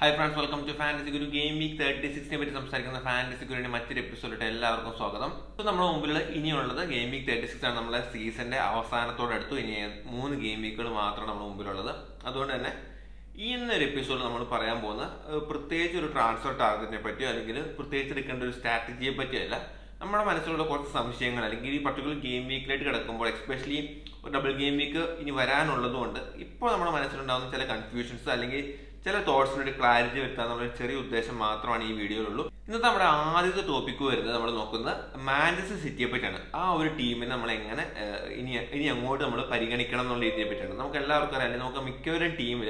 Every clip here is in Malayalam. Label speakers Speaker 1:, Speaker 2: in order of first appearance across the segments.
Speaker 1: Hi friends, welcome to fantasy guru. Game week 36 പറ്റി സംസാരിക്കുന്ന ഫാന്റസി ഗുരുവിന്റെ മറ്റൊരു എപ്പിസോഡിട്ട് എല്ലാവർക്കും സ്വാഗതം. ഇപ്പോൾ നമ്മുടെ മുമ്പിൽ ഇനിയുള്ളത് ഗെയിം വീക്ക് 36 ആണ്. നമ്മളെ സീസന്റെ അവസാനത്തോടടുത്തു. ഇനി 3 ഗെയിം വീക്കുകൾ മാത്രമാണ് നമ്മുടെ മുമ്പിലുള്ളത്. അതുകൊണ്ട് തന്നെ ഈ ഇന്നൊരു എപ്പിസോഡിൽ നമ്മൾ പറയാൻ പോകുന്ന പ്രത്യേകിച്ച് ഒരു ട്രാൻസ്ഫർ ടാർഗറ്റിനെ പറ്റിയോ അല്ലെങ്കിൽ പ്രത്യേകിച്ച് എടുക്കേണ്ട ഒരു സ്ട്രാറ്റജിയെ പറ്റിയോ അല്ല. നമ്മുടെ മനസ്സിലുള്ള കുറച്ച് സംശയങ്ങൾ അല്ലെങ്കിൽ ഈ പർട്ടിക്കുലർ ഗെയിം വീക്കിലായിട്ട് കിടക്കുമ്പോൾ, എസ്പെഷ്യലി ഒരു ഡബിൾ ഗെയിം വീക്ക് ഇനി വരാനുള്ളത് കൊണ്ട് ഇപ്പോൾ നമ്മുടെ മനസ്സിലുണ്ടാകുന്ന ചില കൺഫ്യൂഷൻസ് അല്ലെങ്കിൽ ചില തോട്ട്സിനൊരു ക്ലാരിറ്റി വരുത്താന്നുള്ള ഒരു ചെറിയ ഉദ്ദേശം മാത്രമാണ് ഈ വീഡിയോയിലുള്ളൂ. ഇന്നത്തെ നമ്മുടെ ആദ്യത്തെ ടോപ്പിക്ക് വരുന്നത് നമ്മൾ നോക്കുന്നത് മാഞ്ചസ്റ്റർ സിറ്റിയെ പറ്റിയാണ്. ആ ഒരു ടീമിനെ നമ്മൾ എങ്ങനെ ഇനി അങ്ങോട്ട് നമ്മൾ പരിഗണിക്കണം എന്നുള്ള രീതിയെ പറ്റിയാണ്. നമുക്ക് എല്ലാവർക്കും അറിയാം, നമുക്ക് മിക്കവരും ടീമിൽ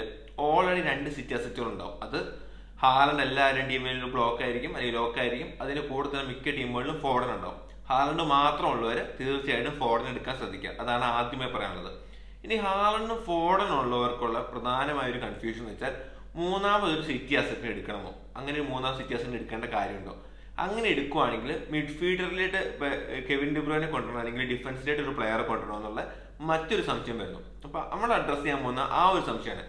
Speaker 1: ഓൾറെഡി 2 സിറ്റി അസറ്റുകൾ ഉണ്ടാവും. അത് ഹാലൻഡ് എല്ലാവരും ടീമിലും ബ്ലോക്ക് ആയിരിക്കും അല്ലെങ്കിൽ ലോക്ക് ആയിരിക്കും. അതിന് കൂടെ തന്നെ മിക്ക ടീമുകളിലും ഫോർഡൻ ഉണ്ടാവും. ഹാലൻഡ് മാത്രമുള്ളവർ തീർച്ചയായിട്ടും ഫോർഡൻ എടുക്കാൻ ശ്രദ്ധിക്കുക. അതാണ് ആദ്യമേ പറയാനുള്ളത്. ഇനി ഹാലൻഡും ഫോർഡൻ ഉള്ളവർക്കുള്ള പ്രധാനമായ ഒരു കൺഫ്യൂഷൻ എന്ന് വെച്ചാൽ, മൂന്നാമതൊരു സിറ്റി അസറ്റിന് എടുക്കണമോ, അങ്ങനെ ഒരു മൂന്നാം സിറ്റി അസറ്റിന് എടുക്കേണ്ട കാര്യമുണ്ടോ? അങ്ങനെ എടുക്കുവാണെങ്കിൽ മിഡ്ഫീൽഡറിലേക്ക് കെവിൻ ഡി ബ്രൂയിനെ കൊണ്ടുവരണം അല്ലെങ്കിൽ ഡിഫൻസിലേക്ക് ഒരു പ്ലെയറെ കൊണ്ടുവരണം എന്നുള്ള മറ്റൊരു സംശയം വരുന്നു. അപ്പൊ നമ്മൾ അഡ്രസ് ചെയ്യാൻ പോകുന്ന ആ ഒരു സംശയമാണ്,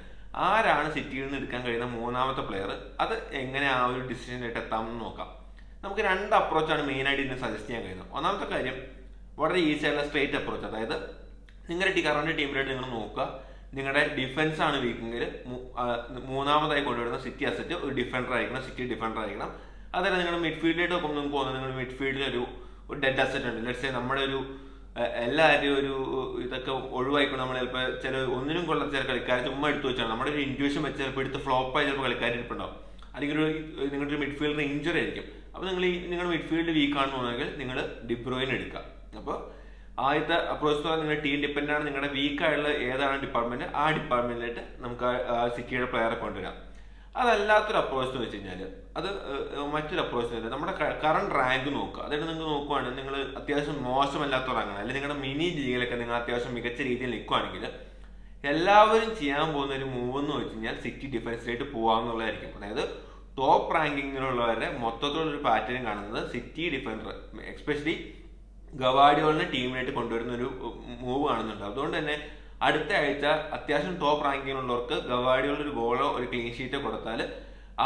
Speaker 1: ആരാണ് സിറ്റിയിൽ നിന്ന് എടുക്കാൻ കഴിയുന്ന മൂന്നാമത്തെ പ്ലെയർ? അത് എങ്ങനെ ആ ഒരു ഡിസിഷനിലേക്ക് എത്താമെന്ന് നോക്കാം. നമുക്ക് 2 അപ്രോച്ചാണ് മെയിനായിട്ട് ഇതിനെ സജസ്റ്റ് ചെയ്യാൻ കഴിയുന്നത്. ഒന്നാമത്തെ കാര്യം വളരെ ഈസി ആയിട്ടുള്ള സ്ട്രേറ്റ് അപ്രോച്ച്. അതായത് നിങ്ങളുടെ കറണ്ട് ടീമിലായിട്ട് നിങ്ങൾ നോക്കുക, നിങ്ങളുടെ ഡിഫൻസ് ആണ് വീക്കെങ്കിൽ മൂന്നാമതായി കൊണ്ടുവരുന്ന സിറ്റി അസറ്റ് ഒരു ഡിഫൻഡർ ആയിരിക്കണം, സിറ്റി ഡിഫൻഡർ ആയിരിക്കണം. അതല്ല നിങ്ങളുടെ മിഡ്ഫീൽഡിലേക്ക് നോക്കുമ്പോൾ നിങ്ങൾക്ക് തോന്നുന്നത് നിങ്ങളുടെ മിഡ്ഫീൽഡിൽ ഒരു ഡെഡ് അസറ്റ് ഉണ്ട്. ലെറ്റ്സ് നമ്മുടെ ഒരു എല്ലാവരും ഒരു ഇതൊക്കെ ഒഴിവായിക്കൊണ്ട് നമ്മൾ ചിലപ്പോൾ ചില ഒന്നിനും കൊള്ളാത്ത ചില കളിക്കാർ ചുമ്മാ എടുത്തു വെച്ചാണ് നമ്മുടെ ഒരു ഇൻഡ്യൂഷൻ വെച്ച് ചിലപ്പോൾ എടുത്ത് ഫ്ലോപ്പായി ചിലപ്പോൾ കളിക്കാർ ഇരിപ്പുണ്ടാവും. അല്ലെങ്കിൽ നിങ്ങളുടെ ഒരു മിഡ്ഫീൽഡർ ഇഞ്ചുറി ആയിരിക്കും. അപ്പോൾ നിങ്ങളുടെ മിഡ്ഫീൽഡ് വീക്ക് ആണെന്ന് തോന്നുന്നെങ്കിൽ നിങ്ങൾ ഡി ബ്രൂയിനെ എടുക്കുക. അപ്പോൾ ആദ്യത്തെ അപ്രോച്ച് നിങ്ങളുടെ ടീം ഡിപ്പെൻഡ് ആണ്. നിങ്ങളുടെ വീക്കായുള്ള ഏതാണ് ഡിപ്പാർട്ട്മെന്റ്, ആ ഡിപ്പാർട്ട്മെന്റിലായിട്ട് നമുക്ക് സിറ്റിയുടെ പ്ലെയറെ കൊണ്ടുവരാം. അതല്ലാത്തൊരു അപ്രോച്ച് എന്ന് വെച്ച് കഴിഞ്ഞാൽ അത് മറ്റൊരു അപ്രോച്ച് അല്ല. നമ്മുടെ കറണ്ട് റാങ്ക് നോക്കുക. അതായത് നിങ്ങൾ നോക്കുവാണെങ്കിൽ നിങ്ങൾ അത്യാവശ്യം മോശമല്ലാത്ത റാങ്കാണ്, അല്ലെങ്കിൽ നിങ്ങളുടെ മിനി ലീഗിലൊക്കെ നിങ്ങൾ അത്യാവശ്യം മികച്ച രീതിയിൽ നിൽക്കുവാണെങ്കിൽ എല്ലാവരും ചെയ്യാൻ പോകുന്ന ഒരു മൂവ് എന്ന് വെച്ച് കഴിഞ്ഞാൽ സിറ്റി ഡിഫൻസിലേക്ക് പോകാമെന്നുള്ളതായിരിക്കും. അതായത് ടോപ്പ് റാങ്കിങ്ങിലുള്ളവരുടെ മൊത്തത്തിലുള്ളൊരു പാറ്റേൺ കാണുന്നത് സിറ്റി ഡിഫൻഡർ, എസ്പെഷ്യലി ഗവാഡിയോളിനെ ടീമിനായിട്ട് കൊണ്ടുവരുന്ന ഒരു മൂവ് കാണുന്നുണ്ട്. അതുകൊണ്ട് തന്നെ അടുത്ത ആഴ്ച അത്യാവശ്യം ടോപ്പ് റാങ്കിങ്ങിലുള്ളവർക്ക് ഗവാഡിയോൾ ഒരു ഗോളോ ഒരു ക്ലീൻ ഷീറ്റോ കൊടുത്താൽ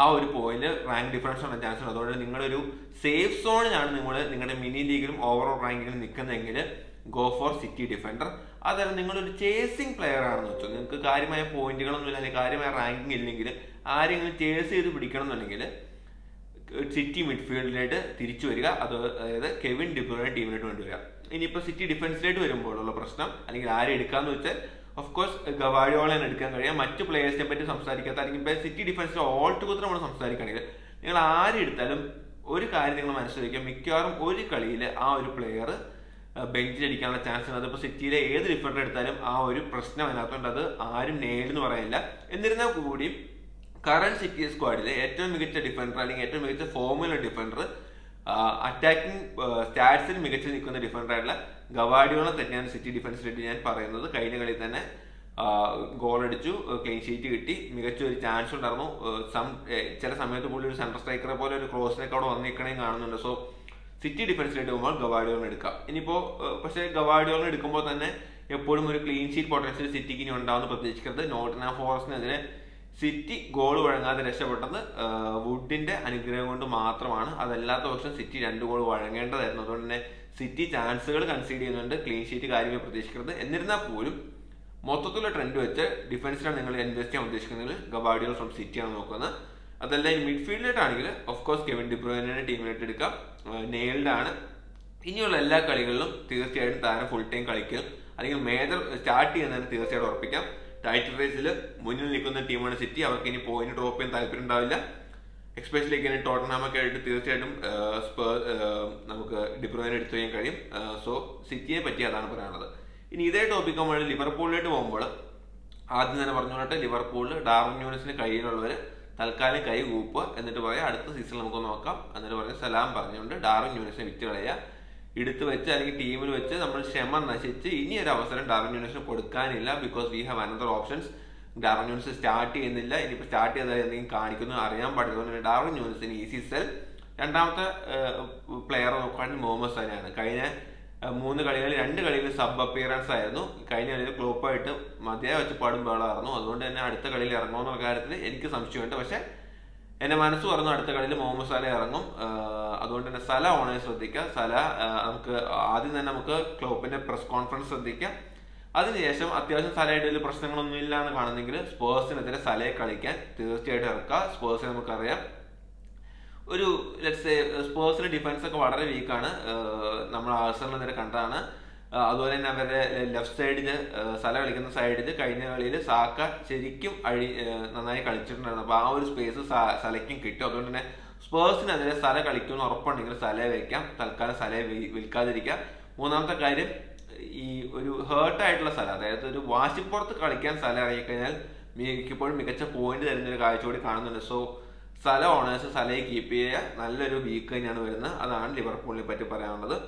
Speaker 1: ആ ഒരു പോയിന്റ് റാങ്ക് ഡിഫറൻസ് ഉള്ള ചാൻസ് ഉണ്ട്. അതുകൊണ്ട് നിങ്ങളൊരു സേഫ് സോണിലാണ് നിങ്ങളുടെ മിനി ലീഗിലും ഓവറോൾ റാങ്കിങ്ങിലും നിൽക്കുന്നതെങ്കിൽ ഗോ ഫോർ സിറ്റി ഡിഫൻഡർ. അതല്ല നിങ്ങളൊരു ചേസിങ് പ്ലെയർ ആണെന്ന് വെച്ചോ, നിങ്ങൾക്ക് കാര്യമായ പോയിന്റുകളൊന്നും ഇല്ല അല്ലെങ്കിൽ കാര്യമായ റാങ്കിങ് ഇല്ലെങ്കിൽ ആരെങ്കിലും ചേസ് ചെയ്ത് പിടിക്കണം എന്നുണ്ടെങ്കിൽ സിറ്റി മിഡ്ഫീൽഡിലായിട്ട് തിരിച്ചു വരിക. അതായത് കെവിൻ ഡി ബ്രൂയിനെ ടീമിനായിട്ട് കൊണ്ടുവരിക. ഇനിയിപ്പോൾ സിറ്റി ഡിഫൻസിലായിട്ട് വരുമ്പോഴുള്ള പ്രശ്നം അല്ലെങ്കിൽ ആരെ എടുക്കാന്ന് വെച്ചാൽ ഓഫ്കോഴ്സ് ഗവാഡിയോളെ എടുക്കാൻ കഴിയാം. മറ്റു പ്ലേയേഴ്സിനെ പറ്റി സംസാരിക്കാത്ത അല്ലെങ്കിൽ ഇപ്പോൾ സിറ്റി ഡിഫൻസിൽ ഓൾ ടുഗദർ നമ്മൾ സംസാരിക്കുകയാണെങ്കിൽ നിങ്ങൾ ആരെ എടുത്താലും ഒരു കാര്യം നിങ്ങൾ മനസ്സിലാക്കുക, മിക്കവാറും ഒരു കളിയിൽ ആ ഒരു പ്ലെയർ ബെഞ്ചിലടിക്കാനുള്ള ചാൻസ് ഉണ്ട്. അതിപ്പോൾ സിറ്റിയിലെ ഏത് ഡിഫൻഡർ എടുത്താലും ആ ഒരു പ്രശ്നം അതിനകത്തുണ്ട്. അത് ആരും നേരിടുന്നു പറയില്ല. എന്നിരുന്നാൽ കൂടിയും കറന്റ് സിറ്റി സ്ക്വാഡിലെ ഏറ്റവും മികച്ച ഡിഫൻഡർ അല്ലെങ്കിൽ ഏറ്റവും മികച്ച ഫോമുള്ള ഡിഫൻഡർ, അറ്റാക്കിംഗ് സ്റ്റാറ്റ്സിൽ മികച്ചു നിൽക്കുന്ന ഡിഫൻഡർ ആയിട്ടുള്ള ഗവാഡിയോളെ തന്നെയാണ് സിറ്റി ഡിഫൻസിലേക്ക് ഞാൻ പറയുന്നത്. കഴിഞ്ഞ കളിയിൽ തന്നെ ഗോൾ അടിച്ചു, ക്ലീൻ ഷീറ്റ് കിട്ടി, മികച്ച ഒരു ചാൻസ് ഉണ്ടായിരുന്നു. ചില സമയത്ത് കൂടി ഒരു സെൻട്രൽ സ്ട്രൈക്കറെ പോലെ ഒരു ക്രോസിനൊക്കെ അവിടെ വന്നിരിക്കണേയും കാണുന്നുണ്ട്. സോ സിറ്റി ഡിഫൻസിലേക്ക് പോകുമ്പോൾ ഗവാഡിയോളിനെ എടുക്കാം. ഇനിയിപ്പോൾ പക്ഷേ ഗവാഡിയോളിനെ എടുക്കുമ്പോൾ തന്നെ എപ്പോഴും ഒരു ക്ലീൻ ഷീറ്റ് പൊട്ടൻഷ്യൽ സിറ്റിക്ക് ഇനി ഉണ്ടാവുമെന്ന് പ്രതീക്ഷിക്കരുത്. നോട്ടിംഗ്ഹാം ഫോറസ്റ്റിനെതിരെ സിറ്റി ഗോൾ വഴങ്ങാതെ രക്ഷപ്പെട്ടത് വുഡിന്റെ അനുഗ്രഹം കൊണ്ട് മാത്രമാണ്. അതല്ലാത്ത പക്ഷം സിറ്റി 2 ഗോൾ വഴങ്ങേണ്ടതായിരുന്നു. അതുകൊണ്ട് തന്നെ സിറ്റി ചാൻസുകൾ കൺസീഡ് ചെയ്യുന്നുണ്ട്. ക്ലീൻ ഷീറ്റ് കാര്യങ്ങൾ പ്രതീക്ഷിക്കരുത്. എന്നിരുന്നാൽ പോലും മൊത്തത്തിലുള്ള ട്രെൻഡ് വെച്ച് ഡിഫൻസിലാണ് നിങ്ങൾ ഇൻവെസ്റ്റ് ചെയ്യാൻ ഉദ്ദേശിക്കുന്നതെങ്കിൽ ഗവാഡിയോൾ ഫ്രം സിറ്റിയാണ് നോക്കുന്നത്. അതല്ല ഈ മിഡ്ഫീൽഡിലായിട്ടാണെങ്കിൽ ഓഫ്കോഴ്സ് കെവിൻ ഡി ബ്രൂയിനെ ടീമിനായിട്ട് എടുക്കാം. നെയിൽഡ് ആണ്. ഇനിയുള്ള എല്ലാ കളികളിലും തീർച്ചയായിട്ടും താരം ഫുൾ ടൈം കളിക്കും അല്ലെങ്കിൽ മേജർ സ്റ്റാർട്ട് ചെയ്യുന്നതിന് തീർച്ചയായിട്ടും ഉറപ്പിക്കാം. ടൈറ്റിൽ റേസിൽ മുന്നിൽ നിൽക്കുന്ന ടീമാണ് സിറ്റി. അവർക്ക് ഇനി പോയിന്റ് ഡ്രോപ്പ് ചെയ്യാൻ താല്പര്യം ഉണ്ടാവില്ല. എക്സ്പെഷ്യലി ഇങ്ങനെ ടോട്ടൻഹാമൊക്കെ ആയിട്ട് തീർച്ചയായിട്ടും നമുക്ക് ഡി ബ്രൂയിനെ എടുത്തു ചെയ്യാൻ കഴിയും. സോ സിറ്റിയെ പറ്റി അതാണ് പറയാനുള്ളത്. ഇനി ഇതേ ടോപ്പിക് നമ്മൾ ലിവർപൂളിലേക്ക് പോകുമ്പോൾ ആദ്യം തന്നെ പറഞ്ഞുകൊണ്ടിട്ട് ലിവർപൂളിൽ ഡാർവിൻ ന്യൂനസിന് കയ്യിലുള്ളവർ തൽക്കാലം കൈ കൂപ്പുക, എന്നിട്ട് പറയാം അടുത്ത സീസണിൽ നമുക്ക് നോക്കാം. എന്നിട്ട് പറഞ്ഞ് സലാം പറഞ്ഞുകൊണ്ട് ഡാർവിൻ ന്യൂനസിനെ വിറ്റ് കളയുക. എടുത്ത് വെച്ച് അല്ലെങ്കിൽ ടീമിൽ വെച്ച് നമ്മൾ ക്ഷമ നശിച്ച് ഇനി ഒരു അവസരം ഡാർവിൻ ന്യൂനസിന് കൊടുക്കാനില്ല. Because we have another options. Darwin Nunez start ചെയ്യുന്നില്ല. ഇനിയിപ്പോൾ സ്റ്റാർട്ട് ചെയ്താൽ എന്തെങ്കിലും കാണിക്കുന്നു അറിയാൻ പാടില്ല. ഡാർവിൻ ന്യൂനസിന് ഈസി സെൽ. രണ്ടാമത്തെ പ്ലെയർ നോക്കുകയാണെങ്കിൽ മുഹമ്മദ് സലയാണ്. കഴിഞ്ഞ 3 കളികളിൽ 2 കളികളിൽ സബ് അപ്പിയറൻസ് ആയിരുന്നു. കഴിഞ്ഞ കളിയിൽ ക്ലോപ്പായിട്ട് മതിയായ ഒച്ചപ്പാടും ബഹളമായിരുന്നു. അതുകൊണ്ട് തന്നെ അടുത്ത കളിയിൽ ഇറങ്ങുമെന്നുള്ള കാര്യത്തിൽ എനിക്ക് സംശയമുണ്ട്. പക്ഷേ എന്റെ മനസ്സ് പറഞ്ഞു അടുത്ത കളിയിൽ മുഹമ്മദ് സല ഇറങ്ങും. അതുകൊണ്ട് തന്നെ സല ഓണേഴ്സ് ശ്രദ്ധിക്കുക. സല നമുക്ക് ആദ്യം തന്നെ നമുക്ക് ക്ലോപ്പിന്റെ പ്രസ് കോൺഫറൻസ് ശ്രദ്ധിക്കാം. അതിനുശേഷം അത്യാവശ്യം സലയുടെ വലിയ പ്രശ്നങ്ങളൊന്നും ഇല്ല എന്ന് കാണുന്നെങ്കിൽ സ്പേഴ്സിനെതിരെ സലയെ കളിക്കാൻ തീർച്ചയായിട്ടും ഇറക്കുക. സ്പേഴ്സിനെ നമുക്കറിയാം, ഒരു സ്പേഴ്സിന്റെ ഡിഫൻസ് ഒക്കെ വളരെ വീക്കാണ്. നമ്മൾ ആഴ്സണലിനെതിരെ കണ്ടതാണ്. അതുപോലെ തന്നെ അവരുടെ ലെഫ്റ്റ് സൈഡിൽ സല കളിക്കുന്ന സൈഡിൽ കഴിഞ്ഞ കളിയിൽ സാക്ക ശരിക്കും നന്നായി കളിച്ചിട്ടുണ്ടായിരുന്നു. അപ്പൊ ആ ഒരു സ്പേസ് സലയ്ക്കും കിട്ടും. അതുകൊണ്ട് തന്നെ സ്പേഴ്സിനെതിരെ സല കളിക്കുമെന്ന് ഉറപ്പുണ്ടെങ്കിൽ സലയെ വെക്കാം. തൽക്കാലം സലയെ വിൽക്കാതിരിക്കാം. മൂന്നാമത്തെ കാര്യം, ഈ ഒരു ഹേർട്ടായിട്ടുള്ള സല, അതായത് ഒരു വാശിപ്പുറത്ത് കളിക്കാൻ സല ഇറങ്ങിക്കഴിഞ്ഞാൽ മിക്കപ്പോഴും മികച്ച പോയിന്റ് തരുന്നൊരു കാഴ്ച കൂടി കാണുന്നുണ്ട്. സോ സല ഓണേഴ്സ് സലയെ കീപ്പ് ചെയ്യുക. നല്ലൊരു വീക്ക് തന്നെയാണ് വരുന്നത്. അതാണ് ലിവർപൂളിനെ പറ്റി പറയാനുള്ളത്.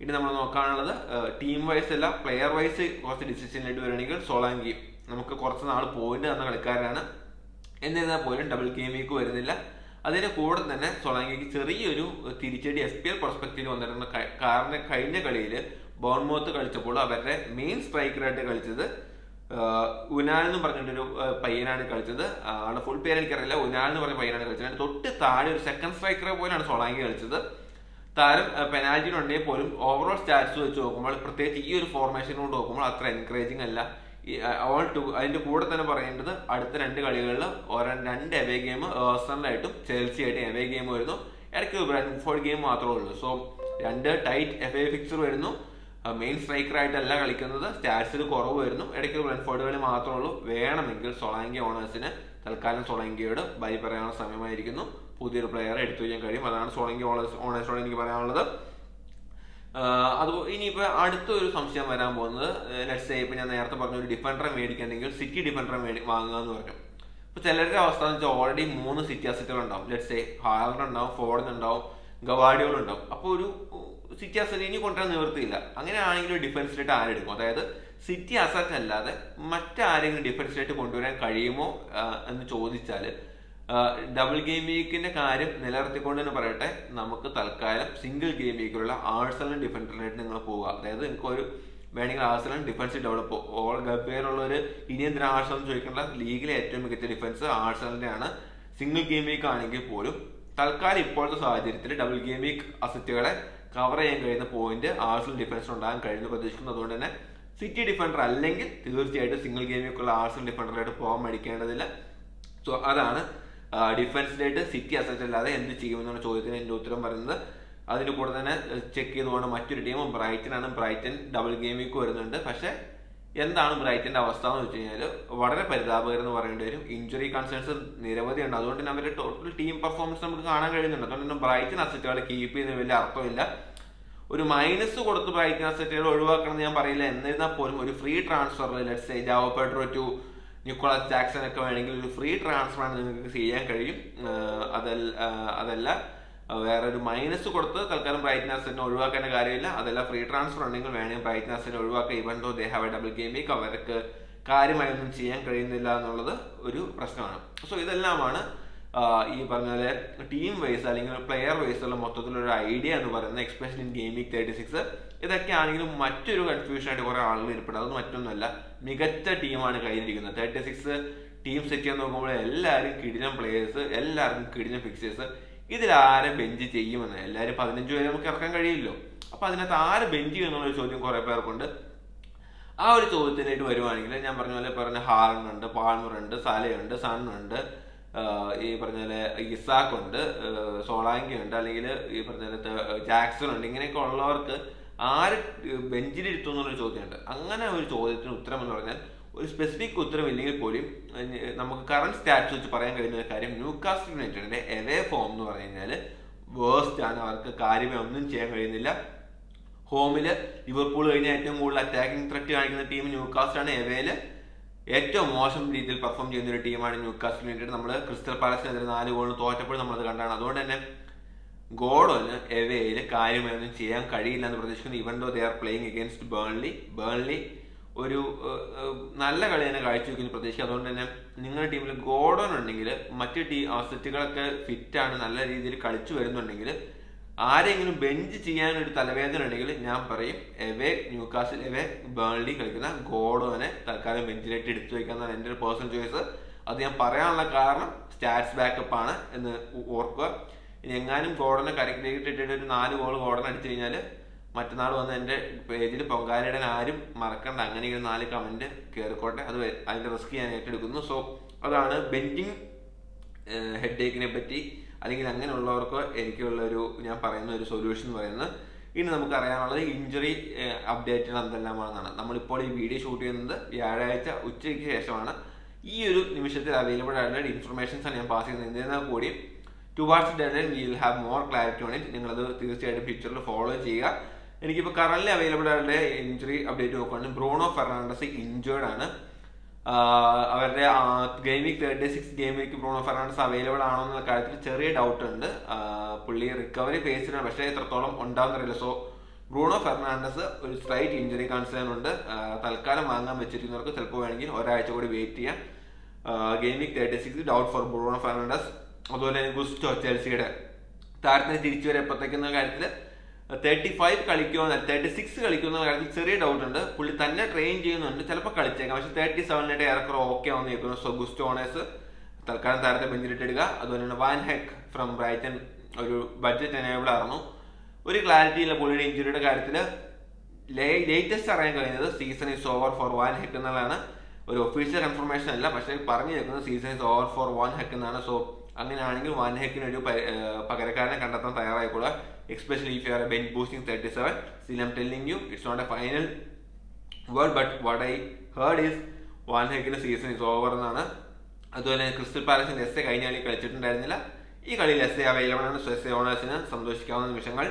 Speaker 1: ഇനി നമ്മൾ നോക്കാനുള്ളത് ടീം വൈസ് അല്ല, പ്ലെയർ വൈസ് കുറച്ച് ഡിസിഷനിലേക്ക് വരികയാണെങ്കിൽ സോളാങ്കി നമുക്ക് കുറച്ച് നാൾ പോയിന്റ് തന്ന കളിക്കാരാണ്. എന്നിരുന്നാൽ പോലും ഡബിൾ ഗെയിം വീക്ക് വരുന്നില്ല. അതിന്റെ കൂടെ തന്നെ സോളാങ്കിക്ക് ചെറിയൊരു തിരിച്ചടി FPL പെർസ്പെക്റ്റീവ് വന്നിട്ടുണ്ട്. കാരണം കഴിഞ്ഞ കളിയിൽ ബോൺമൗത്ത് കളിച്ചപ്പോൾ അവരുടെ മെയിൻ സ്ട്രൈക്കറായിട്ട് കളിച്ചത് ഉനാൽ എന്ന് പറഞ്ഞിട്ടൊരു പയ്യനാണ് കളിച്ചത്. ആളുടെ ഫുൾ പേര് എനിക്കറിയില്ല. ഉനാൽ എന്ന് പറഞ്ഞ പയ്യനാണ് കളിച്ചത്. തൊട്ട് താഴെ ഒരു സെക്കൻഡ് സ്ട്രൈക്കറെ പോലെയാണ് സോളാങ്കി കളിച്ചത്. താരം പെനാൽറ്റിനുണ്ടെങ്കിൽ പോലും ഓവറോൾ സ്റ്റാറ്റ്സ് വെച്ച് നോക്കുമ്പോൾ, പ്രത്യേകിച്ച് ഈ ഒരു ഫോർമേഷൻ കൊണ്ട് നോക്കുമ്പോൾ അത്ര എൻകറേജിങ് അല്ല. അതിന്റെ കൂടെ തന്നെ പറയേണ്ടത് അടുത്ത 2 കളികളിൽ 2 എവേ ഗെയിം ഏഴ്സണലായിട്ടും ചെൽസി ആയിട്ടും എവേ ഗെയിം വരുന്നു. ഇടയ്ക്ക് ബ്രെൻഫോർഡ് ഗെയിം മാത്രമേ ഉള്ളൂ. സോ 2 ടൈറ്റ് എവേ ഫിക്സർ വരുന്നു. മെയിൻ സ്ട്രൈക്കറായിട്ടല്ല കളിക്കുന്നത്. സ്റ്റാറ്റ്സിൽ കുറവ് വരുന്നു. ഇടയ്ക്ക് ബ്രെൻഫോർഡ് കളി മാത്രമേ ഉള്ളൂ. വേണമെങ്കിൽ സോളാങ്കി ഓണേഴ്സിന് തൽക്കാലം സോളാങ്കിയോട് ബൈ പറയാനുള്ള സമയമായിരിക്കുന്നു. പുതിയൊരു പ്ലെയറെ എടുത്തു വയ്ക്കാൻ കഴിയും. അതാണ് സോളാങ്കി ഓണേഴ്സിനോട് എനിക്ക് പറയാനുള്ളത്. ഇനിയിപ്പോ അടുത്തൊരു സംശയം വരാൻ പോകുന്നത്, ലെറ്റ്സ് സേ ഇപ്പൊ ഞാൻ നേരത്തെ പറഞ്ഞ ഒരു ഡിഫൻഡറെ മേടിക്കണമെങ്കിൽ സിറ്റി ഡിഫൻഡറെ വാങ്ങുക എന്ന് പറഞ്ഞു. ഇപ്പൊ ചിലരുടെ അവസ്ഥ എന്ന് വെച്ചാൽ ഓൾറെഡി 3 സിറ്റി അസറ്റുകൾ ഉണ്ടാവും. ലെറ്റ്സ് സേ ഹാലൻഡ് ഉണ്ടാവും, ഫോർഡ് ഉണ്ടാവും, ഗവാർഡിയോൾ ഉണ്ടാവും. അപ്പോൾ ഒരു സിറ്റി അസറ്റ് ഇനി കൊണ്ടുവരാൻ നിവൃത്തിയില്ല. അങ്ങനെയാണെങ്കിൽ ഡിഫൻസിലായിട്ട് ആരെടുക്കും? അതായത് സിറ്റി അസറ്റ് അല്ലാതെ മറ്റാരെങ്കിലും ഡിഫൻസിലായിട്ട് കൊണ്ടുവരാൻ കഴിയുമോ എന്ന് ചോദിച്ചാൽ, ഡബിൾ ഗെയിം വീക്കിന്റെ കാര്യം നിലനിർത്തിക്കൊണ്ട് തന്നെ പറയട്ടെ, നമുക്ക് തൽക്കാലം സിംഗിൾ ഗെയിം വീക്കിലുള്ള ആഴ്സണൽ ഡിഫൻഡറിനായിട്ട് നിങ്ങൾ പോവുക. അതായത് നിങ്ങൾക്കൊരു വേണമെങ്കിൽ ആഴ്സണൽ ഡിഫൻസ് ഡെവലപ്പ് ഓൾ പേരുള്ള ഒരു ഇനി എന്തിനാ ആഴ്സണൽ ചോദിക്കേണ്ട, ലീഗിലെ ഏറ്റവും മികച്ച ഡിഫൻസ് ആഴ്സണലിന്റെ ആണ്. സിംഗിൾ ഗെയിം വീക്ക് ആണെങ്കിൽ പോലും തൽക്കാലം ഇപ്പോഴത്തെ സാഹചര്യത്തിൽ ഡബിൾ ഗെയിം വീക്ക് അസറ്റുകളെ കവർ ചെയ്യാൻ കഴിയുന്ന പോയിന്റ് ആഴ്സണൽ ഡിഫൻസിന് ഉണ്ടാകാൻ കഴിയുന്നു പ്രതീക്ഷിക്കുന്നു. അതുകൊണ്ട് തന്നെ സിറ്റി ഡിഫൻഡർ അല്ലെങ്കിൽ തീർച്ചയായിട്ടും സിംഗിൾ ഗെയിം വീക്കുള്ള ആഴ്സണൽ ഡിഫൻഡറായിട്ട് പോകാൻ മടിക്കേണ്ടതില്ല. സോ അതാണ് ഡിഫൻസിലായിട്ട് സിറ്റി അസറ്റ് അല്ലാതെ എന്ത് ചെയ്യുമെന്നുള്ള ചോദ്യത്തിന് എൻ്റെ ഉത്തരം പറയുന്നത്. അതിൻ്റെ കൂടെ തന്നെ ചെക്ക് ചെയ്തുകൊണ്ട് മറ്റൊരു ടീം ബ്രൈറ്റൻ ആണ്. ബ്രൈറ്റൻ ഡബിൾ ഗെയിം വീക്ക് വരുന്നുണ്ട്. പക്ഷെ എന്താണ് ബ്രൈറ്റന്റെ അവസ്ഥ എന്ന് വെച്ച് കഴിഞ്ഞാൽ വളരെ പരിതാപകരം എന്ന് പറയേണ്ടി വരും. ഇഞ്ചുറി കൺസേൺസ് നിരവധി ഉണ്ട്. അതുകൊണ്ട് തന്നെ അവരുടെ ടോട്ടൽ ടീം പെർഫോമൻസ് നമുക്ക് കാണാൻ കഴിയുന്നുണ്ട്. അതുകൊണ്ട് തന്നെ ബ്രൈറ്റൻ അസറ്റുകൾ കീപ്പ് ചെയ്യുന്നതിന് വലിയ അർത്ഥമില്ല. ഒരു മൈനസ് കൊടുത്ത് ബ്രൈറ്റൻ അസറ്റുകൾ ഒഴിവാക്കണം എന്ന് ഞാൻ പറയില്ല. എന്നിരുന്നാൽ പോലും ഒരു free transfer, let's say Joao Pedro to Nicolas Jackson ഒക്കെ വേണമെങ്കിൽ ഒരു ഫ്രീ ട്രാൻസ്ഫർ ആണ് നിങ്ങൾക്ക് ചെയ്യാൻ കഴിയും. അതല്ല വേറെ ഒരു മൈനസ് കൊടുത്ത് തൽക്കാലം ബ്രൈറ്റൻ അസറ്റിനെ ഒഴിവാക്കേണ്ട കാര്യമില്ല. അതല്ല ഫ്രീ ട്രാൻസ്ഫർ ഉണ്ടെങ്കിൽ വേണമെങ്കിൽ ബ്രൈറ്റൻ അസറ്റിനെ ഒഴിവാക്കുക. Even though they have a double game week, അവർക്ക് കാര്യമായൊന്നും ചെയ്യാൻ കഴിയുന്നില്ല എന്നുള്ളത് ഒരു പ്രശ്നമാണ്. സോ ഇതെല്ലാമാണ് ഈ പറഞ്ഞ പോലെ ടീം വൈസ് അല്ലെങ്കിൽ പ്ലെയർ വൈസ് ഉള്ള മൊത്തത്തിലൊരു ഐഡിയ എന്ന് പറയുന്നത്, എക്സ്പെഷ്യലി ഇൻ ഗെയിം വീക്ക് 36. ഇതൊക്കെ ആണെങ്കിലും മറ്റൊരു കൺഫ്യൂഷൻ ആയിട്ട് കുറെ ആളുകൾ ഏർപ്പെടും. അതൊന്നും മറ്റൊന്നുമല്ല, മികച്ച ടീമാണ് കയ്യിലിരിക്കുന്നത്. 36 ടീം സെറ്റ് ചെയ്യാൻ നോക്കുമ്പോൾ എല്ലാവരും കിടിലം പ്ലേയേഴ്സ്, എല്ലാവർക്കും കിടിലം ഫിക്സേഴ്സ്. ഇതിലാരെ ബെഞ്ച് ചെയ്യുമെന്ന്, എല്ലാവരും 15 പേരെ നമുക്ക് ഇറക്കാൻ കഴിയില്ലോ. അപ്പൊ അതിനകത്ത് ആര് ബെഞ്ച് ചെയ്യുമെന്നുള്ള ഒരു ചോദ്യം കുറെ പേർക്കുണ്ട്. ആ ഒരു ചോദ്യത്തിലേക്ക് വരുവാണെങ്കിൽ ഞാൻ പറഞ്ഞ പോലെ പറഞ്ഞ ഹാലൻഡ് ഉണ്ട്, പാൾമർ ഉണ്ട്, സാലയുണ്ട്, സൺ ഉണ്ട്, ഈ പറഞ്ഞ പോലെ ഇസാക്ക് ഉണ്ട്, സോളാങ്കി ഉണ്ട്, അല്ലെങ്കിൽ ഈ പറഞ്ഞ പോലെ ജാക്സൺ ഉണ്ട്. ഇങ്ങനെയൊക്കെ ഉള്ളവർക്ക് ആര് ബെഞ്ചിലിരുത്തും എന്നുള്ളൊരു ചോദ്യമുണ്ട്. അങ്ങനെ ഒരു ചോദ്യത്തിന് ഉത്തരം എന്ന് പറഞ്ഞാൽ ഒരു സ്പെസിഫിക് ഉത്തരം ഇല്ലെങ്കിൽ പോലും നമുക്ക് കറന്റ് സ്റ്റാറ്റ്സ് വെച്ച് പറയാൻ കഴിയുന്ന ഒരു കാര്യം, ന്യൂകാസിൽ യുണൈറ്റഡിന്റെ എവേ ഫോം എന്ന് പറഞ്ഞു കഴിഞ്ഞാൽ വേഴ്സ്റ്റ് ആണ്. അവർക്ക് കാര്യമായി ഒന്നും ചെയ്യാൻ കഴിയുന്നില്ല. ഹോമില് ലിവർപൂൾ കഴിഞ്ഞാൽ ഏറ്റവും കൂടുതൽ അറ്റാക്കിംഗ് ത്രെറ്റ് കാണിക്കുന്ന ടീം ന്യൂകാസിൽ ആണ്. എവേയില് ഏറ്റവും മോശം രീതിയിൽ പെർഫോം ചെയ്യുന്ന ഒരു ടീമാണ് ന്യൂകാസിൽ യുണൈറ്റഡ്. നമ്മൾ ക്രിസ്റ്റൽ പാലസിനെതിരെ 4 ഗോളിന് തോറ്റപ്പോഴും നമ്മളത് കണ്ടാണ്. അതുകൊണ്ട് തന്നെ ഗോഡോന് എവേയിൽ കാര്യമായൊന്നും ചെയ്യാൻ കഴിയില്ല എന്ന് പ്രതീക്ഷിക്കുന്നു. Even though they are playing against Burnley ഒരു നല്ല കളി തന്നെ കാഴ്ചവെക്കുന്ന പ്രതീക്ഷ. അതുകൊണ്ട് തന്നെ നിങ്ങളുടെ ടീമിൽ ഗോഡോൺ ഉണ്ടെങ്കിൽ മറ്റു സെറ്റുകളൊക്കെ ഫിറ്റാണ്, നല്ല രീതിയിൽ കളിച്ചു വരുന്നുണ്ടെങ്കിൽ, ആരെങ്കിലും ബെഞ്ച് ചെയ്യാനൊരു തലവേദന ഉണ്ടെങ്കിൽ ഞാൻ പറയും ന്യൂകാസിൽ ബേൺലി കളിക്കുന്ന ഗോഡോനെ തൽക്കാലം ബെഞ്ചിലേക്ക് എടുത്തു വയ്ക്കാന്നാണ് എൻ്റെ ഒരു പേഴ്സണൽ ചോയ്സ്. അത് ഞാൻ പറയാനുള്ള കാരണം സ്റ്റാറ്റ്സ് ബാക്കപ്പ് ആണ് എന്ന് ഓർക്കുക. ഇനി എങ്ങാനും ഗോർഡനെ കരക്കിലേക്ക് ഇട്ടിട്ട് ഒരു 4 ഗോൾ ഗോർഡൻ അടിച്ചു കഴിഞ്ഞാൽ മറ്റന്നാൾ വന്ന് എൻ്റെ പേജിൽ പൊങ്കാലയിടാൻ ആരും മറക്കണ്ട. അങ്ങനെ 4 കമന്റ് കയറിക്കോട്ടെ. അത് അതിന്റെ റിസ്ക് ഞാൻ ഏറ്റെടുക്കുന്നു. സോ അതാണ് ബെഞ്ചിങ് ഹെഡേക്കിനെ പറ്റി, അല്ലെങ്കിൽ അങ്ങനെയുള്ളവർക്ക് എനിക്കുള്ളൊരു ഞാൻ പറയുന്ന ഒരു സൊല്യൂഷൻ എന്ന് പറയുന്നത്. ഇനി നമുക്ക് അറിയാനുള്ളത് ഇഞ്ചുറി അപ്ഡേറ്റുകൾ എന്തെല്ലാമാണെന്നാണ്. നമ്മളിപ്പോൾ ഈ വീഡിയോ ഷൂട്ട് ചെയ്യുന്നത് വ്യാഴാഴ്ച ഉച്ചയ്ക്ക് ശേഷമാണ്. ഈ ഒരു നിമിഷത്തിൽ അവൈലബിൾ ആയിട്ടുള്ള ഇൻഫർമേഷൻസ് ആണ് ഞാൻ പാസ് ചെയ്യുന്നത്. എന്നിരുന്നാൽ കൂടി towards deadline we will have more clarity on it. നിങ്ങളത് തീർച്ചയായിട്ടും ഫ്യൂച്ചറിൽ ഫോളോ ചെയ്യുക. എനിക്കിപ്പോൾ കറന്റ് അവൈലബിൾ ആയിട്ടുള്ള ഇഞ്ചുറി അപ്ഡേറ്റ് നോക്കുകയാണെങ്കിൽ ബ്രൂണോ ഫെർണാണ്ടസ് ഇഞ്ചേർഡ് ആണ്. അവരുടെ game week 36 game week Bruno Fernandes available ആണോ എന്നുള്ള കാര്യത്തിൽ ചെറിയ ഡൗട്ട് ഉണ്ട്. പുള്ളി റിക്കവറി ഫേസിലാണ്, പക്ഷേ എത്രത്തോളം ഉണ്ടാവുന്നറിയില്ല. സോ ബ്രൂണോ ഫെർണാണ്ടസ് ഒരു സ്ലൈറ്റ് ഇഞ്ചുറി കൺസേൺ ഉണ്ട്. തൽക്കാലം വാങ്ങാൻ വെച്ചിരിക്കുന്നവർക്ക് ചിലപ്പോൾ വേണമെങ്കിൽ ഒരാഴ്ച കൂടി വെയിറ്റ് ചെയ്യാം. Game week 36 doubt for Bruno Fernandes. അതുപോലെ തന്നെ ഗുസ്റ്റോ ചെൽസിയുടെ താരത്തിന് തിരിച്ചു വരെ എപ്പോഴത്തേക്കുന്ന കാര്യത്തിൽ 35 കളിക്കുമെന്ന് 36 കളിക്കുന്ന കാര്യത്തിൽ ചെറിയ ഡൗട്ട് ഉണ്ട്. പുള്ളി തന്നെ ട്രെയിൻ ചെയ്യുന്നുണ്ട്, ചിലപ്പോൾ കളിച്ചേക്കാം. പക്ഷെ 37 ഏറെക്കുറെ ഓക്കെ ആവുന്ന കേൾക്കുന്നു. സോ ഗുസ്റ്റോണേഴ്സ് തൽക്കാലം താരത്തെ ബെഞ്ചിലിട്ടിടുക. അതുപോലെ തന്നെ വാൻ ഹെക്ക് ഫ്രം ബ്രൈറ്റൺ ഒരു ബഡ്ജറ്റ് എനേബിൾ ആയിരുന്നു. ഒരു ക്ലാരിറ്റി ഇല്ല പുള്ളിയുടെ ഇഞ്ചുറിയുടെ കാര്യത്തിൽ. ലേറ്റസ്റ്റ് അറിയാൻ കഴിയുന്നത് season is over for van Hecke എന്നുള്ളതാണ്. ഒരു ഒഫീഷ്യൽ കൺഫർമേഷൻ അല്ല, പക്ഷേ പറഞ്ഞു കേൾക്കുന്നത് season is over for van Hecke എന്നാണ്. സോ അങ്ങനെയാണെങ്കിൽ വാൻ ഹെക്കിന് ഒരു പകരക്കാരനെ കണ്ടെത്താൻ തയ്യാറായിക്കൊള്ളുക. Especially if you are bench boosting 37. Still I'm telling you it's not a final word, but what I heard is വാൻ ഹെക്കിന്റെ സീസൺ ഈസ് ഓവർ എന്നാണ്. അതുപോലെ ക്രിസ്റ്റൽ പാലസിന്റെ എസ് എ കഴിഞ്ഞ കളി കളിച്ചിട്ടുണ്ടായിരുന്നില്ല. ഈ കളിയിൽ എസ് എ അവൈലബിൾ ആണ്. സോ എസ് എ ഓണേഴ്സിന് സന്തോഷിക്കാവുന്ന നിമിഷങ്ങൾ.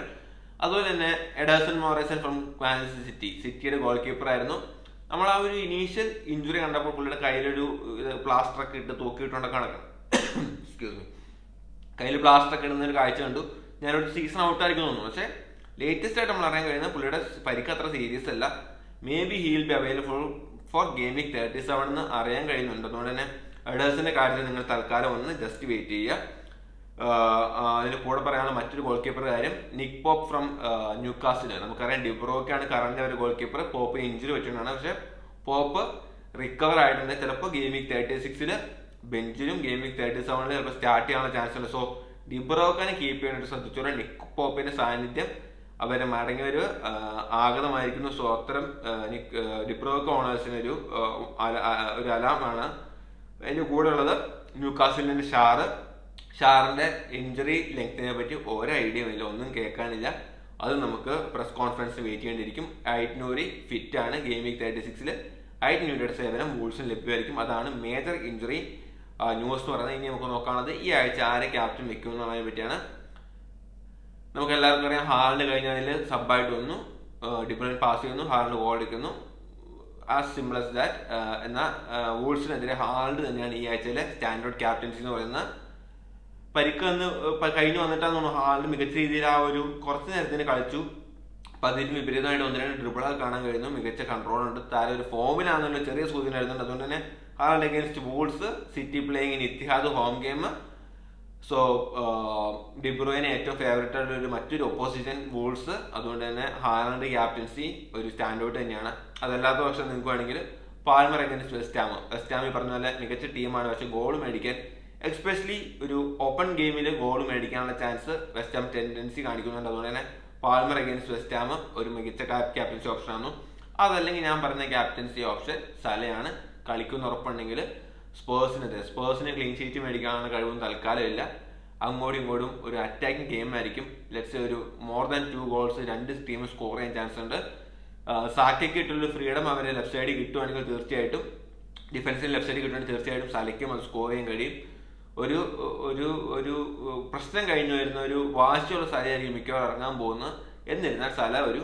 Speaker 1: അതുപോലെ തന്നെ എഡേഴ്സൺ മോറേസൺ ഫ്രം മാഞ്ചസ്റ്റർ സിറ്റിയുടെ ഗോൾ കീപ്പർ ആയിരുന്നു. നമ്മൾ ആ ഒരു ഇനീഷ്യൽ ഇഞ്ചുറി കണ്ടപ്പോൾ പുള്ളിയുടെ കയ്യിലൊരു പ്ലാസ്റ്റർ ഒക്കെ ഇട്ട് തൂക്കിയിട്ടുണ്ടൊക്കെ നടക്കണം. എക്സ്ക്യൂസ് മീ, കയ്യിൽ പ്ലാസ്റ്റർ ഒക്കെ ഇടുന്ന ഒരു കാഴ്ച കണ്ടു. ഞാനൊരു സീസൺ ഔട്ടായിരിക്കും തോന്നുന്നു. പക്ഷേ ലേറ്റസ്റ്റ് ആയിട്ട് നമ്മൾ അറിയാൻ കഴിയുന്നത് പുള്ളിയുടെ പരിക്ക് അത്ര സീരിയസ് അല്ല. Maybe he will be available for game week 37 എന്ന് അറിയാൻ കഴിയുന്നുണ്ട്. അതുകൊണ്ട് തന്നെ എഡേഴ്സിന്റെ കാര്യത്തിൽ നിങ്ങൾ തൽക്കാലം ഒന്ന് ജസ്റ്റ് വെയിറ്റ് ചെയ്യുക. അതിന് കൂടെ പറയാനുള്ള മറ്റൊരു ഗോൾ കീപ്പർ കാര്യം നിക് പോപ്പ് ഫ്രം ന്യൂകാസിൽ. നമുക്കറിയാം ഡിബ്രോക്കാണ് കറന്റ് ഒരു ഗോൾ കീപ്പർ. പോപ്പിന് ഇഞ്ചുറി പറ്റുന്നതാണ്. പക്ഷെ പോപ്പ് റിക്കവർ ആയിട്ടുണ്ട്. ചിലപ്പോൾ ഗെയിം വീക്ക് 36 ബെഞ്ചിലും ഗെയിം വീക്ക് 37 ചിലപ്പോൾ സ്റ്റാർട്ട് ചെയ്യാനുള്ള ചാൻസ് ഉണ്ട്. സോ ഡിബ്രോക്കാനെ കീപ്പ് ചെയ്യാനായിട്ട് ശ്രദ്ധിച്ചോളൂ. നിക് പോപ്പിന്റെ സാന്നിധ്യം അവരെ മടങ്ങി ഒരു ആഗതമായിരിക്കുന്നു. സോ അത്തരം ഡിബ്രോക്ക ഓണേഴ്സിന് ഒരു അലാമാണ്. അതിന്റെ കൂടെ ഉള്ളത് ന്യൂകാസിലിന്റെ ഷാറിന്റെ ഇഞ്ചുറി ലെങ്തിനെ പറ്റി ഒരു ഐഡിയ ഇല്ല, ഒന്നും കേൾക്കാനില്ല. അത് നമുക്ക് പ്രസ് കോൺഫറൻസിൽ വെയിറ്റ് ചെയ്യേണ്ടിയിരിക്കും. ഐറ്റ് നൂരി ഫിറ്റ് ആണ്. ഗെയിം വീക്ക് 36 ഐറ്റ് നൂരിയുടെ സേവനം വൂൾസിന് ലഭ്യമായിരിക്കും. അതാണ് മേജർ ഇഞ്ചുറി ന്യൂസ് എന്ന് പറയുന്നത്. ഇനി നമുക്ക് നോക്കാനുള്ളത് ഈ ആഴ്ച ആരെ ക്യാപ്റ്റൻ വെക്കും എന്നുള്ളതിനെ പറ്റിയാണ്. നമുക്ക് എല്ലാവർക്കും അറിയാം ഹാളിന് കഴിഞ്ഞാൽ സബ്ബായിട്ട് വന്നു, ഡിഫറൻറ്റ് പാസ് ചെയ്യുന്നു, ഹാളിന് ഗോൾ അടിക്കുന്നു. As simple as that. എന്നാൽ വൂൾസിനെതിരെ ഹാൾഡ് തന്നെയാണ് ഈ ആഴ്ചയിലെ സ്റ്റാൻഡേർഡ് ക്യാപ്റ്റൻസി എന്ന് പറയുന്നത്. പരിക്ക് വന്ന് കഴിഞ്ഞ് വന്നിട്ടാന്ന് തോന്നുന്നു ഹാളിന് മികച്ച രീതിയിൽ ആ ഒരു കുറച്ച് നേരത്തിന് കളിച്ചു. അപ്പൊ അതിന് വിപരീതമായിട്ട് 1-2 ഡ്രിബിളൊക്കെ കാണാൻ കഴിയുന്നു. മികച്ച കൺട്രോൾ ഉണ്ട്. താരം ഒരു ഫോമിലാണെന്നുള്ള ചെറിയ സൂചന വരുന്നുണ്ട്. അതുകൊണ്ട് തന്നെ Haaland against Wolves, City playing in Etihad home game. So ഡിബ്രോയിന് ഏറ്റവും ഫേവറേറ്റ് ആയിട്ടുള്ള ഒരു മറ്റൊരു ഒപ്പോസിഷൻ വൂൾസ്. അതുകൊണ്ട് തന്നെ ഹാലൻഡ് ക്യാപ്റ്റൻസി ഒരു സ്റ്റാൻഡ് ഔട്ട് തന്നെയാണ്. അതല്ലാത്ത പക്ഷം നിങ്ങൾക്ക് വേണമെങ്കിൽ പാൽമർ അഗൈൻസ്റ്റ് വെസ്റ്റ് ഹാം ഈ പറഞ്ഞ പോലെ മികച്ച ടീമാണ്. പക്ഷെ ഗോൾ മേടിക്കാൻ എക്സ്പെഷ്യലി ഒരു ഓപ്പൺ ഗെയിമിൽ ഗോൾ മേടിക്കാനുള്ള ചാൻസ് വെസ്റ്റ് ഹാം ടെൻഡൻസി കാണിക്കുന്നുണ്ട്. അതുകൊണ്ട് തന്നെ പാൽമർ അഗൈൻസ്റ്റ് വെസ്റ്റ് ഹാം ഒരു മികച്ച ക്യാപ്റ്റൻസി ഓപ്ഷൻ ആണ്. അതല്ലെങ്കിൽ ഞാൻ പറഞ്ഞ ക്യാപ്റ്റൻസി ഓപ്ഷൻ സലയാണ്. കളിക്കുന്ന ഉറപ്പുണ്ടെങ്കിൽ സ്പേഴ്സിന് ക്ലീൻ ഷീറ്റ് മേടിക്കാനുള്ള കഴിവും തൽക്കാലം ഇല്ല. അങ്ങോട്ടും ഇങ്ങോട്ടും ഒരു അറ്റാക്കിംഗ് ഗെയിം ആയിരിക്കും. ലെറ്റ്സ് ഒരു മോർ ദാൻ 2 ഗോൾസ് രണ്ട് ടീം സ്കോർ ചെയ്യാൻ ചാൻസ് ഉണ്ട്. സാക്കയ്ക്ക് കിട്ടുള്ള ഫ്രീഡം അവരെ ലെഫ്റ്റ് സൈഡിൽ കിട്ടുവാണെങ്കിൽ തീർച്ചയായിട്ടും ഡിഫൻസിന് ലെഫ്റ്റ് സൈഡിൽ കിട്ടുവാണെങ്കിൽ തീർച്ചയായിട്ടും സലയ്ക്കും അത് സ്കോർ ചെയ്യാൻ കഴിയും. ഒരു ഒരു ഒരു പ്രശ്നം കഴിഞ്ഞു വരുന്ന ഒരു വാശിയുള്ള സലയായിരിക്കും മിക്കവാറും ഇറങ്ങാൻ പോകുന്നത്. എന്നിരുന്നാൽ സല ഒരു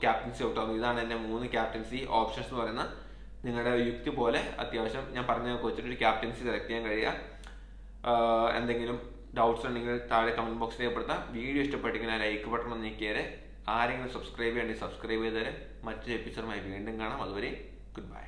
Speaker 1: ക്യാപ്റ്റൻസി ഔട്ട് ആകുന്നു. ഇതാണ് എൻ്റെ 3 ക്യാപ്റ്റൻസി ഓപ്ഷൻസ് എന്ന് പറയുന്നത്. നിങ്ങളുടെ യുക്തി പോലെ അത്യാവശ്യം ഞാൻ പറഞ്ഞ വെച്ചിട്ട് ഒരു ക്യാപ്റ്റൻസി സെലക്ട് ചെയ്യാൻ കഴിയുക. എന്തെങ്കിലും ഡൗട്ട്സ് ഉണ്ടെങ്കിൽ താഴെ കമന്റ് ബോക്സിൽ രേഖപ്പെടുത്താം. വീഡിയോ ഇഷ്ടപ്പെട്ടെങ്കിൽ ലൈക്ക് ബട്ടൺ ഒന്ന് ഞെക്കിയേരെ. ആരെങ്കിലും സബ്സ്ക്രൈബ് ചെയ്യണമെങ്കിൽ സബ്സ്ക്രൈബ് ചെയ്തേരെ. മറ്റൊരു എപ്പിസോഡുമായി വീണ്ടും കാണാം. അതുവരെ ഗുഡ് ബൈ.